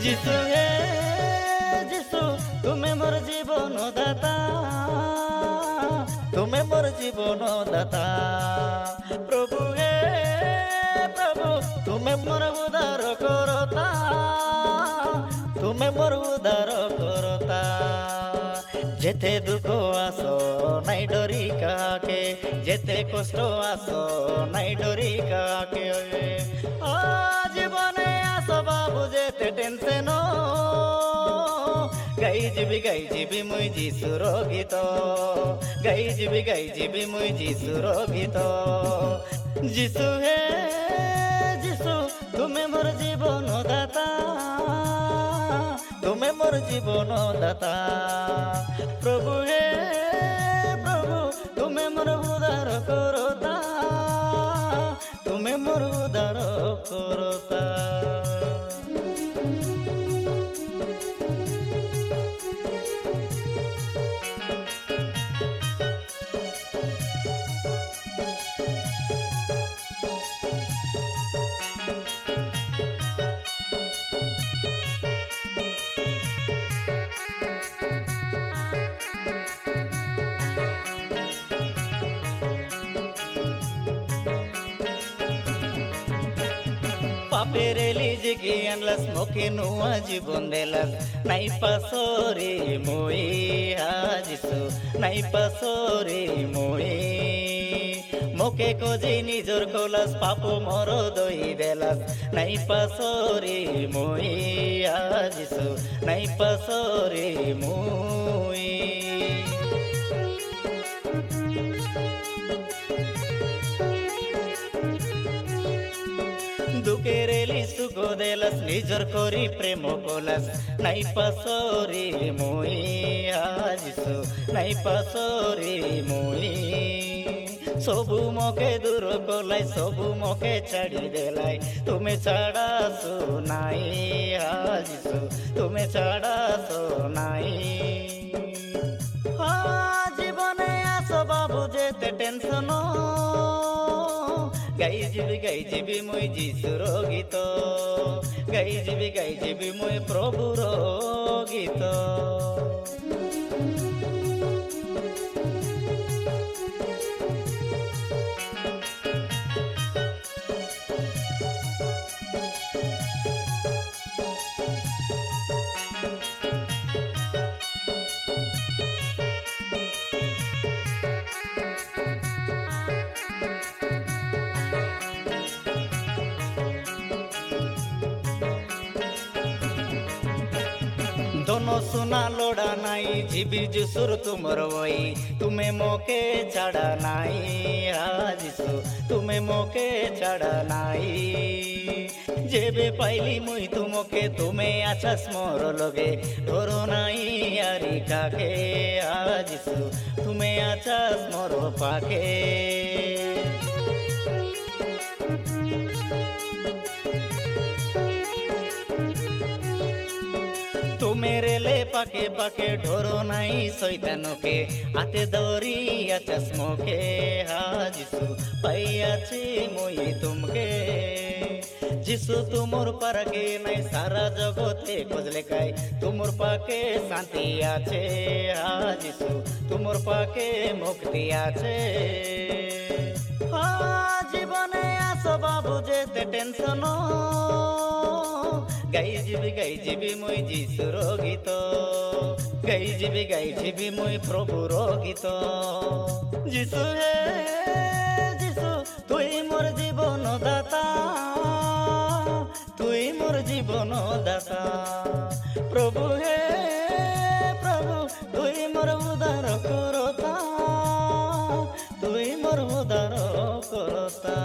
যিশু হে যিশু, তুমি মোর জীবন দাতা, তুমি মোর জীবন দাতা। প্রভু হে প্রভু, তুমি মোর উদ্ধার করতা, তুমি মোর উদ্ধার করতা। যেতে দুঃখ আসো নাই ডরি কাকে, যেতে কষ্ট আসো নাই ডরি কাকে। জীবনে আসো বাবু যেতে টেনশন, গাই যাবি মুই যিশুর গীত, গাই যাবি মুই যিশুর গীত। যিশু হে যিশু, তুমি মোর জীবন দাতা, তুমি মোর জীবন দাতা। প্রভু হে প্রভু, তুমি মোর উদ্ধার করতা, তুমি মোর উদ্ধার করতা। পাপের লিজে আনলাস মোকে নুয়া জীবন দেলাস, নাই পাশরে মই যিশু, নাই পাশরে মই। মোকে কজি নিজর কলাস, পাপ মর দই দেলাস, নাই পাশরে মই যিশু, নাই পাশরে মই। দুঃখের সুখ দেলাস, নিজর করি প্রেম কলাস, নাই পাশরে মই যিশু, নাই পাশরে মই। সবু মকে দূর কলাই, সবু মকে ছাড়ি দেলাই, তুমি ছাড়া নাই যিশু, তুমি ছাড়া নাই। জীবনে আসো বাবু যেতে টেনশন, গাই যাবি মুই যিশুর গীত, গাই যাবি মুই প্রভুর গীত। दोनों सुना लोड़ा नाई, जीबी जिसुर तुमर वही, तुम्हें मौके चढ़ा नाई যিশু, तुम्हें मौके चढ़ा नाई। जेबे पाइली मुई तुमके, तुम्हें अच्छा स्मर लगे, डरो नाई यारी काके যিশু, तुम्हें अच्छा स्मर पाके। मेरे ले पाके पाके ढोरो नहीं शैतानोके, आते दौरिया चश्मो के যিশু, पाइयाছি মই तुमके। যিশু तुमर पाके नहीं सारा जगते खोजले काई, तुमर पाके शांति आछे যিশু, तुमर पाके मुक्ति आछे। जीवने आसो बाबू जेते टेंशन, गाई যাবি মুই যিশুর গীত, গাই যাবি মুই প্রভুর গীত। যিশু হে যিশু, তুই মোর জীবন দাতা, তুই মোর জীবন দাতা। প্রভু হে প্রভু, তুই মোর উদ্ধার করতা, তুই মোর উদ্ধার করতা।